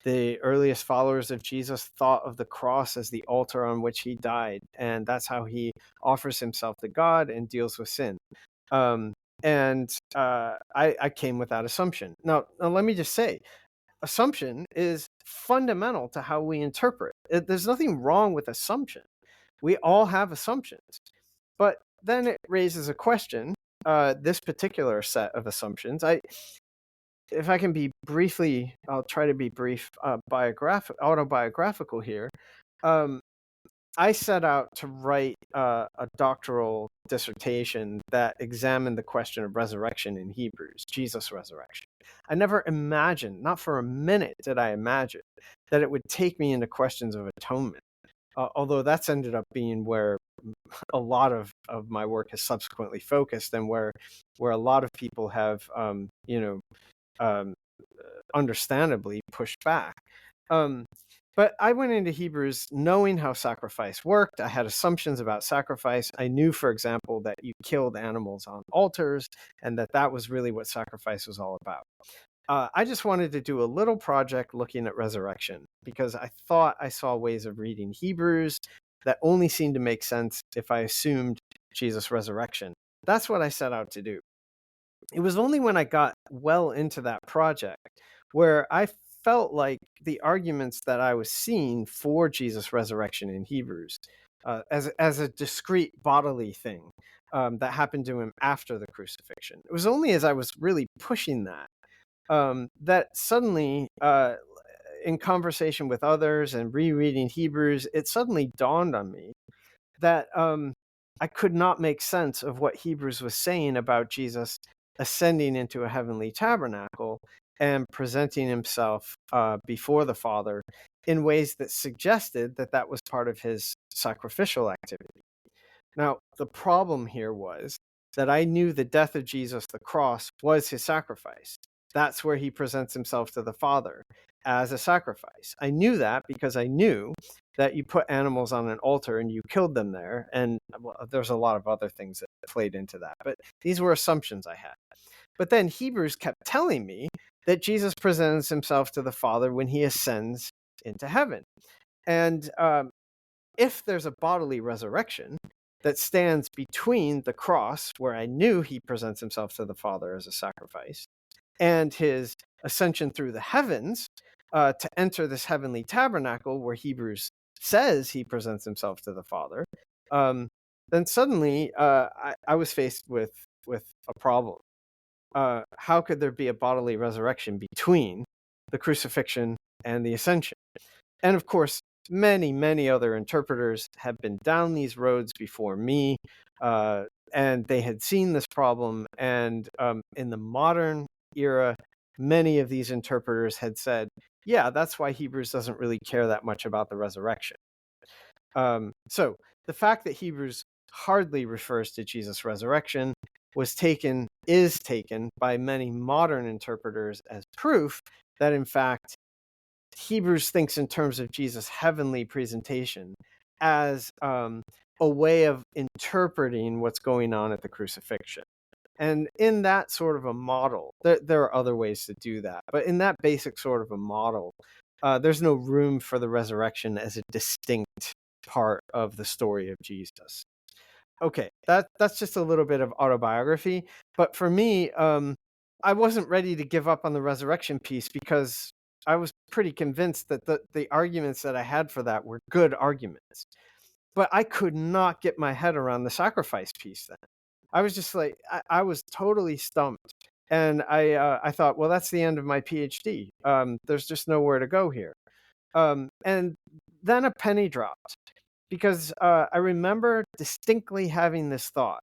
the earliest followers of Jesus thought of the cross as the altar on which he died, and that's how he offers himself to God and deals with sin. I came with that assumption. Now, let me just say, assumption is fundamental to how we interpret. There's nothing wrong with assumption. We all have assumptions. But then it raises a question, this particular set of assumptions. If I can be briefly, I'll try to be brief, autobiographical here. I set out to write a doctoral dissertation that examined the question of resurrection in Hebrews, Jesus' resurrection. I never imagined, not for a minute did I imagine, that it would take me into questions of atonement. Although that's ended up being where a lot of my work has subsequently focused, and where a lot of people have, um, understandably pushed back. But I went into Hebrews knowing how sacrifice worked. I had assumptions about sacrifice. I knew, for example, that you killed animals on altars and that that was really what sacrifice was all about. I just wanted to do a little project looking at resurrection because I thought I saw ways of reading Hebrews that only seemed to make sense if I assumed Jesus' resurrection. That's what I set out to do. It was only when I got well into that project where I felt like the arguments that I was seeing for Jesus' resurrection in Hebrews as a discrete bodily thing that happened to him after the crucifixion. It was only as I was really pushing that that suddenly, in conversation with others and rereading Hebrews, it suddenly dawned on me that I could not make sense of what Hebrews was saying about Jesus ascending into a heavenly tabernacle and presenting himself before the Father in ways that suggested that that was part of his sacrificial activity. Now, the problem here was that I knew the death of Jesus, the cross, was his sacrifice. That's where he presents himself to the Father as a sacrifice. I knew that because I knew that you put animals on an altar and you killed them there. And well, there's a lot of other things that played into that. But these were assumptions I had. But then Hebrews kept telling me that Jesus presents himself to the Father when he ascends into heaven. And if there's a bodily resurrection that stands between the cross, where I knew he presents himself to the Father as a sacrifice, and his ascension through the heavens to enter this heavenly tabernacle where Hebrews says he presents himself to the Father, then suddenly I was faced with a problem. How could there be a bodily resurrection between the crucifixion and the ascension? And of course, many, many other interpreters have been down these roads before me, and they had seen this problem. And in the modern era, many of these interpreters had said, yeah, that's why Hebrews doesn't really care that much about the resurrection. So the fact that Hebrews hardly refers to Jesus' resurrection is taken by many modern interpreters as proof that, in fact, Hebrews thinks in terms of Jesus' heavenly presentation as a way of interpreting what's going on at the crucifixion. And in that sort of a model, there are other ways to do that, but in that basic sort of a model, there's no room for the resurrection as a distinct part of the story of Jesus. Okay, that's just a little bit of autobiography, but for me, I wasn't ready to give up on the resurrection piece because I was pretty convinced that the arguments that I had for that were good arguments. But I could not get my head around the sacrifice piece then. I was just like, I was totally stumped. And I thought, well, that's the end of my PhD. There's just nowhere to go here. And then a penny dropped because I remember distinctly having this thought.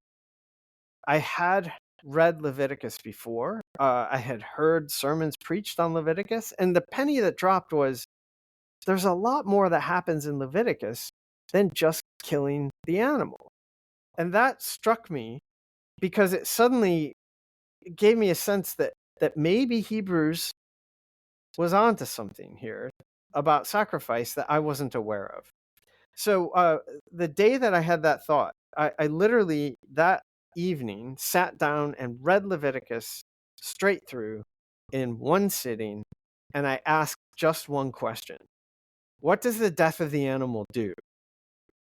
I had read Leviticus before. I had heard sermons preached on Leviticus. And the penny that dropped was there's a lot more that happens in Leviticus than just killing the animal. And that struck me because it suddenly gave me a sense that maybe Hebrews was onto something here about sacrifice that I wasn't aware of. So the day that I had that thought, I literally that evening sat down and read Leviticus straight through in one sitting, and I asked just one question. What does the death of the animal do?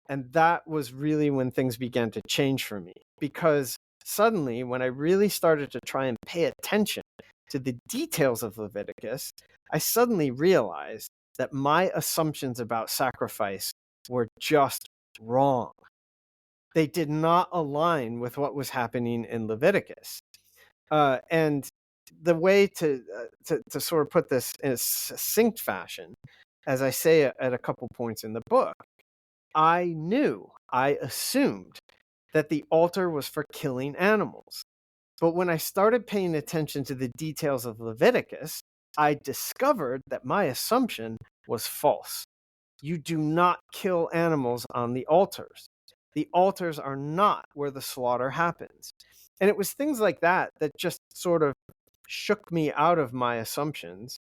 And that was really when things began to change for me, because suddenly, when I really started to try and pay attention to the details of Leviticus, I suddenly realized that my assumptions about sacrifice were just wrong. They did not align with what was happening in Leviticus. And the way to sort of put this in a succinct fashion, as I say at a couple points in the book, I assumed that the altar was for killing animals. But when I started paying attention to the details of Leviticus, I discovered that my assumption was false. You do not kill animals on the altars. The altars are not where the slaughter happens. And it was things like that that just sort of shook me out of my assumptions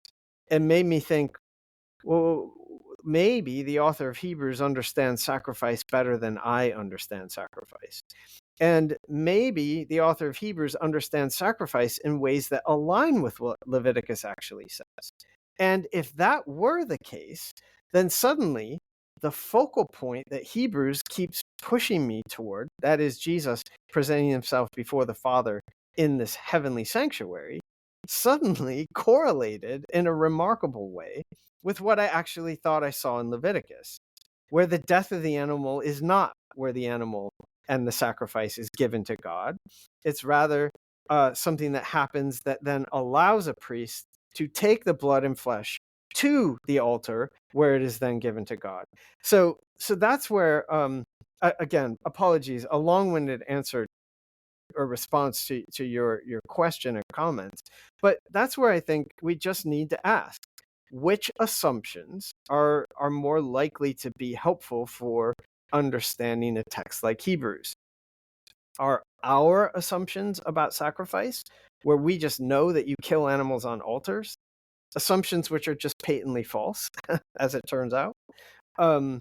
and made me think, well, maybe the author of Hebrews understands sacrifice better than I understand sacrifice. And maybe the author of Hebrews understands sacrifice in ways that align with what Leviticus actually says. And if that were the case, then suddenly the focal point that Hebrews keeps pushing me toward, that is Jesus presenting himself before the Father in this heavenly sanctuary, suddenly correlated in a remarkable way with what I actually thought I saw in Leviticus, where the death of the animal is not where the animal and the sacrifice is given to God. It's rather something that happens that then allows a priest to take the blood and flesh to the altar where it is then given to God. So that's where, again, apologies, a long-winded answer or response to your question or comments, but that's where I think we just need to ask, which assumptions are more likely to be helpful for understanding a text like Hebrews? Are our assumptions about sacrifice, where we just know that you kill animals on altars, assumptions which are just patently false, as it turns out? Um,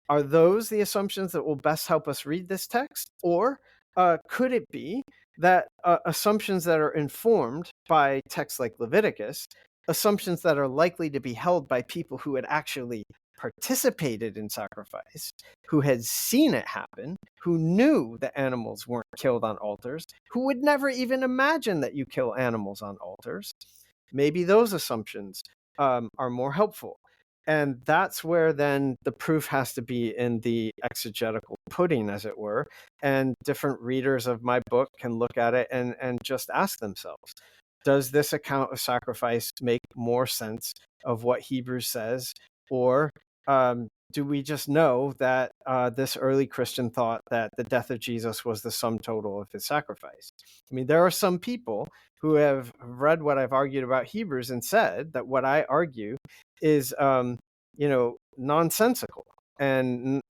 are those the assumptions that will best help us read this text? Or could it be that assumptions that are informed by texts like Leviticus, assumptions that are likely to be held by people who had actually participated in sacrifice, who had seen it happen, who knew that animals weren't killed on altars, who would never even imagine that you kill animals on altars, maybe those assumptions are more helpful. And that's where then the proof has to be in the exegetical pudding, as it were. And different readers of my book can look at it and just ask themselves, does this account of sacrifice make more sense of what Hebrews says? Or do we just know that this early Christian thought that the death of Jesus was the sum total of his sacrifice? I mean, there are some people who have read what I've argued about Hebrews and said that what I argue is, nonsensical and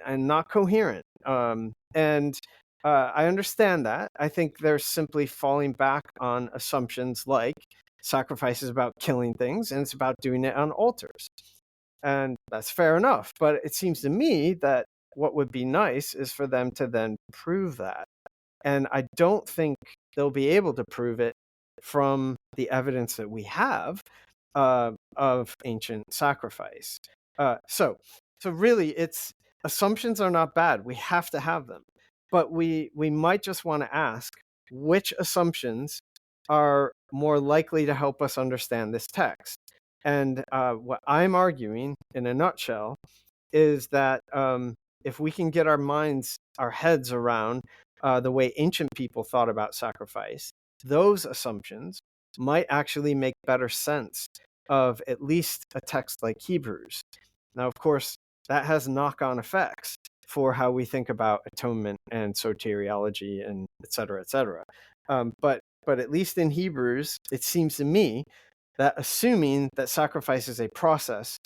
not coherent. And I understand that. I think they're simply falling back on assumptions like sacrifice is about killing things and it's about doing it on altars. And that's fair enough. But it seems to me that what would be nice is for them to then prove that. And I don't think they'll be able to prove it from the evidence that we have of ancient sacrifice. So really, it's assumptions are not bad. We have to have them, but we might just want to ask which assumptions are more likely to help us understand this text. And what I'm arguing, in a nutshell, is that if we can get our heads around the way ancient people thought about sacrifice, those assumptions might actually make better sense of at least a text like Hebrews. Now, of course, that has knock-on effects for how we think about atonement and soteriology and et cetera, et cetera. But at least in Hebrews, it seems to me that assuming that sacrifice is a process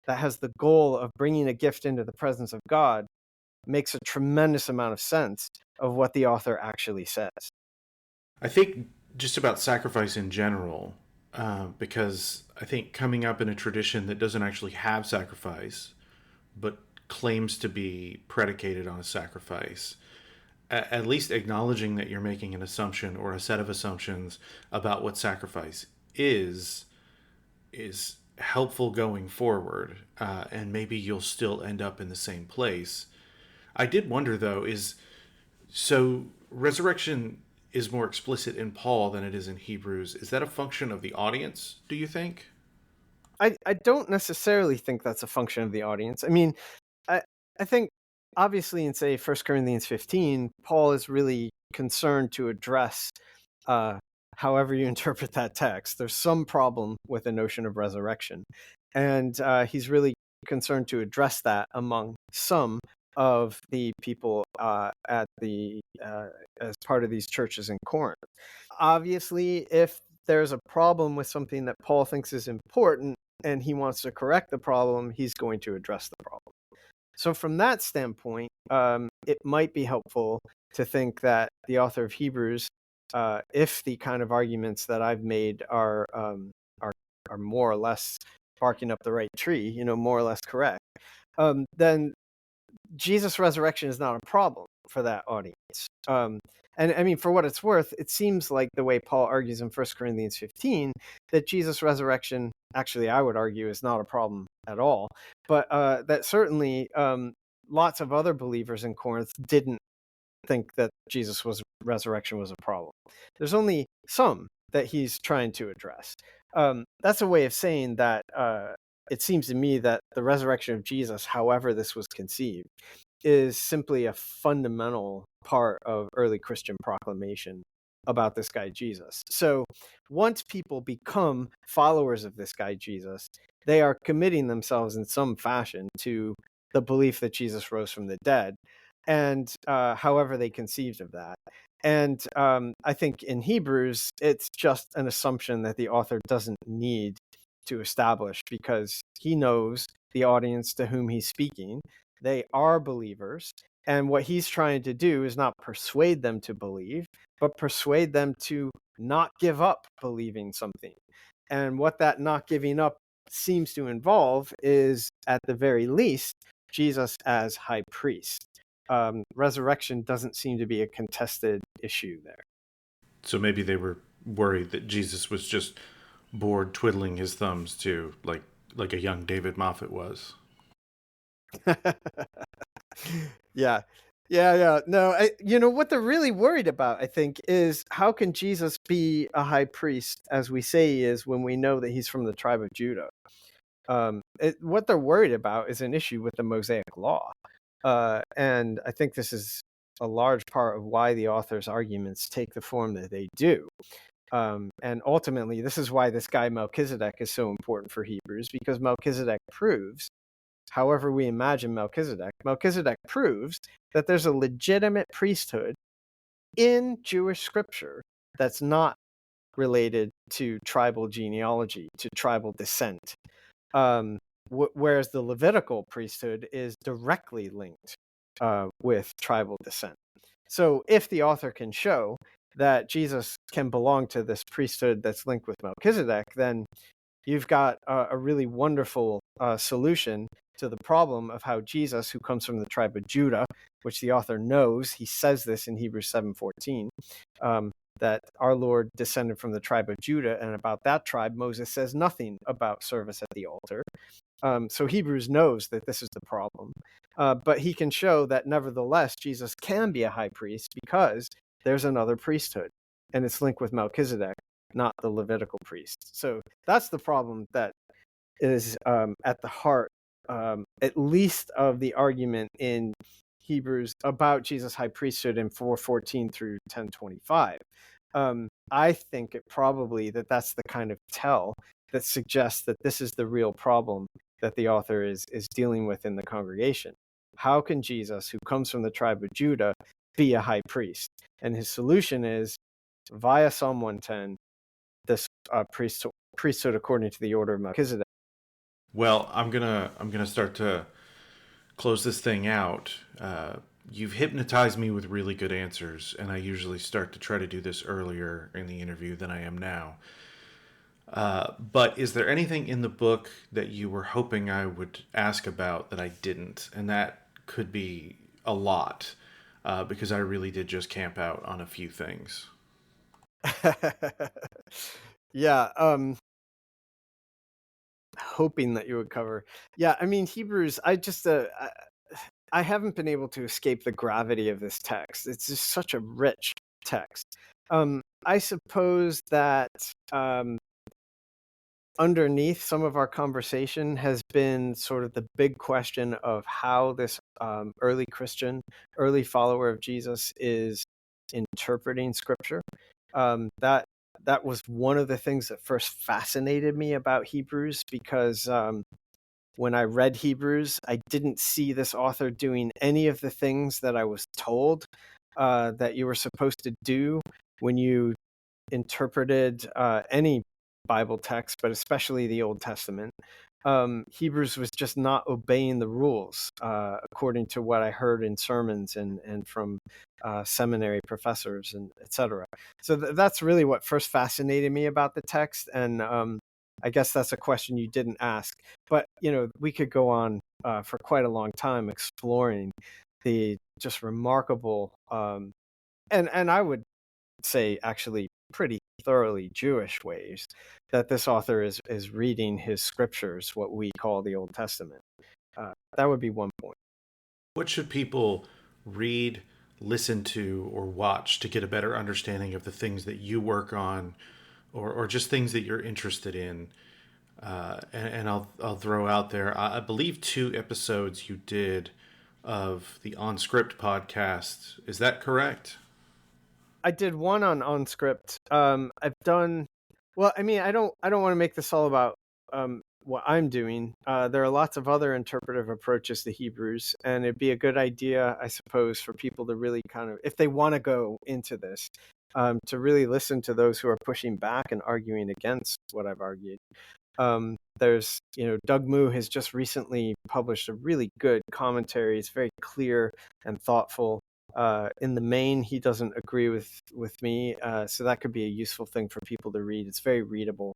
that has the goal of bringing a gift into the presence of God makes a tremendous amount of sense of what the author actually says. I think just about sacrifice in general, because I think coming up in a tradition that doesn't actually have sacrifice, but claims to be predicated on a sacrifice, at least acknowledging that you're making an assumption or a set of assumptions about what sacrifice is helpful going forward, and maybe you'll still end up in the same place. I did wonder, though, so resurrection is more explicit in Paul than it is in Hebrews. Is that a function of the audience, do you think? I don't necessarily think that's a function of the audience. I mean, I think obviously in, say, 1 Corinthians 15, Paul is really concerned to address, however you interpret that text, there's some problem with the notion of resurrection. And he's really concerned to address that among some of the people as part of these churches in Corinth. Obviously, if there's a problem with something that Paul thinks is important and he wants to correct the problem, he's going to address the problem. So from that standpoint, it might be helpful to think that the author of Hebrews, if the kind of arguments that I've made are more or less barking up the right tree, more or less correct, then Jesus' resurrection is not a problem for that audience. And I mean, for what it's worth, it seems like the way Paul argues in 1 Corinthians 15, that Jesus' resurrection, actually, I would argue, is not a problem at all. But that certainly lots of other believers in Corinth didn't think that Jesus' resurrection was a problem. There's only some that he's trying to address. That's a way of saying that it seems to me that the resurrection of Jesus, however this was conceived, is simply a fundamental part of early Christian proclamation about this guy Jesus. So once people become followers of this guy Jesus, they are committing themselves in some fashion to the belief that Jesus rose from the dead, and however they conceived of that. And I think in Hebrews, it's just an assumption that the author doesn't need to establish, because he knows the audience to whom he's speaking. They are believers. And what he's trying to do is not persuade them to believe, but persuade them to not give up believing something. And what that not giving up seems to involve is, at the very least, Jesus as high priest. Resurrection doesn't seem to be a contested issue there. So maybe they were worried that Jesus was just bored twiddling his thumbs too, like a young David Moffitt was. Yeah. Yeah. No, what they're really worried about, I think, is how can Jesus be a high priest, as we say he is, when we know that he's from the tribe of Judah? What they're worried about is an issue with the Mosaic law. And I think this is a large part of why the author's arguments take the form that they do. And ultimately, this is why this guy Melchizedek is so important for Hebrews, because Melchizedek proves, however we imagine Melchizedek proves that there's a legitimate priesthood in Jewish scripture that's not related to tribal genealogy, to tribal descent. Whereas the Levitical priesthood is directly linked with tribal descent. So if the author can show that Jesus can belong to this priesthood that's linked with Melchizedek, then you've got a really wonderful solution to the problem of how Jesus, who comes from the tribe of Judah, which the author knows, he says this in Hebrews 7:14, that our Lord descended from the tribe of Judah, and about that tribe, Moses says nothing about service at the altar. So Hebrews knows that this is the problem. But he can show that nevertheless, Jesus can be a high priest because there's another priesthood, and it's linked with Melchizedek, not the Levitical priest. So that's the problem that is at the heart, at least, of the argument in Hebrews about Jesus' high priesthood in 4:14 through 10:25. I think it probably that's the kind of tell that suggests that this is the real problem that the author is dealing with in the congregation. How can Jesus, who comes from the tribe of Judah, be a high priest? And his solution is, via Psalm 110, this priesthood according to the order of Melchizedek. Well, I'm gonna start to close this thing out. You've hypnotized me with really good answers, and I usually start to try to do this earlier in the interview than I am now. But is there anything in the book that you were hoping I would ask about that I didn't? And that could be a lot, because I really did just camp out on a few things. Yeah, hoping that you would cover. Yeah, I mean, Hebrews, I haven't been able to escape the gravity of this text. It's just such a rich text. I suppose that underneath some of our conversation has been sort of the big question of how this early Christian, early follower of Jesus is interpreting Scripture. That was one of the things that first fascinated me about Hebrews, because when I read Hebrews, I didn't see this author doing any of the things that I was told that you were supposed to do when you interpreted any Bible text, but especially the Old Testament. Hebrews was just not obeying the rules according to what I heard in sermons and from seminary professors and etc. So that's really what first fascinated me about the text. And I guess that's a question you didn't ask, but we could go on for quite a long time exploring the just remarkable and I would say actually pretty thoroughly Jewish ways that this author is reading his scriptures, what we call the Old Testament. That would be one point. What should people read, listen to, or watch to get a better understanding of the things that you work on, or just things that you're interested in? And I'll throw out there, I believe 2 episodes you did of the On Script podcast. Is that correct? I did one on script. I've done well. I mean, I don't want to make this all about what I'm doing. There are lots of other interpretive approaches to Hebrews, and it'd be a good idea, I suppose, for people to really kind of, if they want to go into this, to really listen to those who are pushing back and arguing against what I've argued. There's, Doug Moo has just recently published a really good commentary. It's very clear and thoughtful. In the main, he doesn't agree with me, so that could be a useful thing for people to read. It's very readable.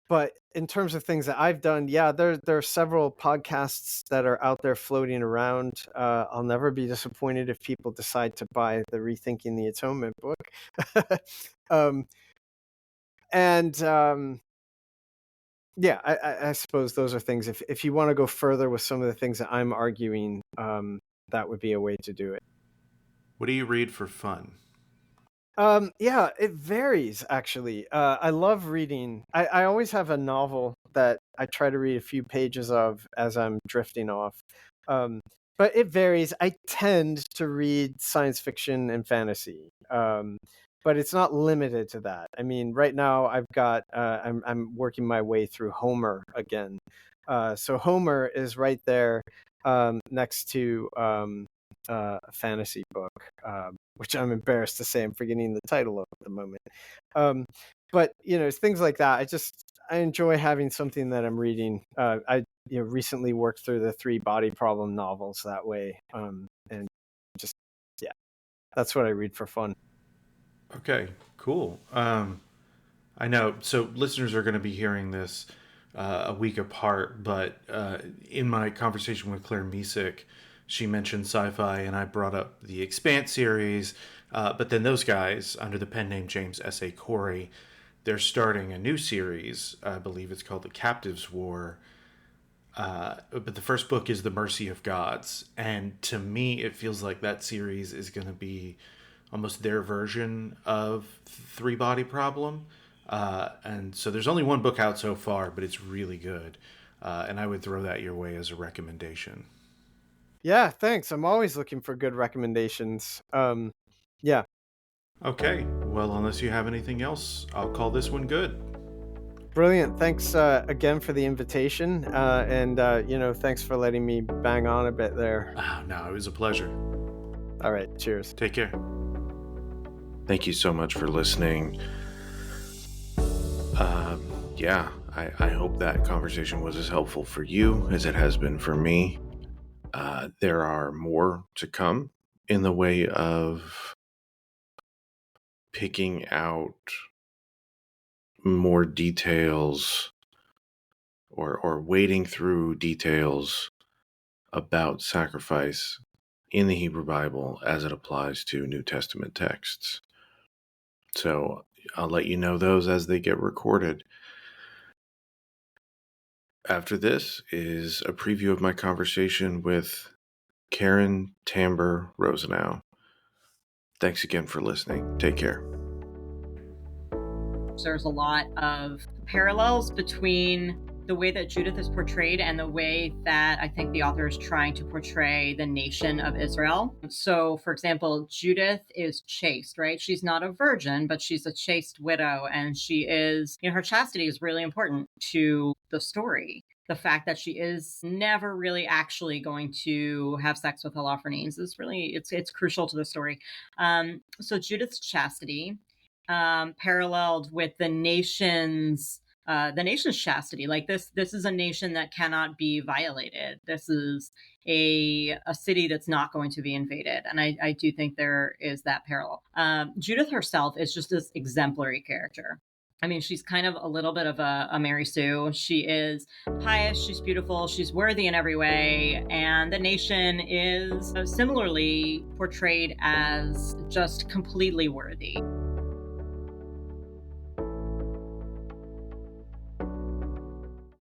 But in terms of things that I've done, yeah, there are several podcasts that are out there floating around. I'll never be disappointed if people decide to buy the Rethinking the Atonement book. And yeah, I suppose those are things. If you want to go further with some of the things that I'm arguing, that would be a way to do it. What do you read for fun? Yeah, it varies actually. I love reading. I always have a novel that I try to read a few pages of as I'm drifting off. Um, but it varies. I tend to read science fiction and fantasy. But it's not limited to that. I mean, right now I've got I'm working my way through Homer again. So Homer is right there next to a fantasy book, which I'm embarrassed to say I'm forgetting the title of at the moment. But it's things like that. I enjoy having something that I'm reading. I recently worked through the 3 Body Problem novels that way, and just yeah, that's what I read for fun. Okay, cool. I know. So listeners are going to be hearing this a week apart, but in my conversation with Claire Misick, she mentioned sci-fi, and I brought up the Expanse series. But then those guys, under the pen name James S.A. Corey, they're starting a new series. I believe it's called The Captives War. But the first book is The Mercy of Gods. And to me, it feels like that series is going to be almost their version of 3 Body Problem. And so there's only one book out so far, but it's really good. And I would throw that your way as a recommendation. Yeah, thanks. I'm always looking for good recommendations. Yeah. Okay, well, unless you have anything else, I'll call this one good. Brilliant. Thanks again for the invitation. And thanks for letting me bang on a bit there. Oh, no, it was a pleasure. All right. Cheers. Take care. Thank you so much for listening. Yeah, I hope that conversation was as helpful for you as it has been for me. There are more to come in the way of picking out more details or wading through details about sacrifice in the Hebrew Bible as it applies to New Testament texts. So I'll let you know those as they get recorded. After this is a preview of my conversation with Karen Tamber Rosenau. Thanks again for listening. Take care. There's a lot of parallels between the way that Judith is portrayed and the way that I think the author is trying to portray the nation of Israel. So, for example, Judith is chaste, right? She's not a virgin, but she's a chaste widow, and she is, her chastity is really important to the story. The fact that she is never really actually going to have sex with Holofernes is really, it's crucial to the story. So Judith's chastity paralleled with the nation's chastity. Like this is a nation that cannot be violated. This is a city that's not going to be invaded. And I do think there is that parallel. Judith herself is just this exemplary character. I mean, she's kind of a little bit of a Mary Sue. She is pious, she's beautiful, she's worthy in every way, and the nation is similarly portrayed as just completely worthy.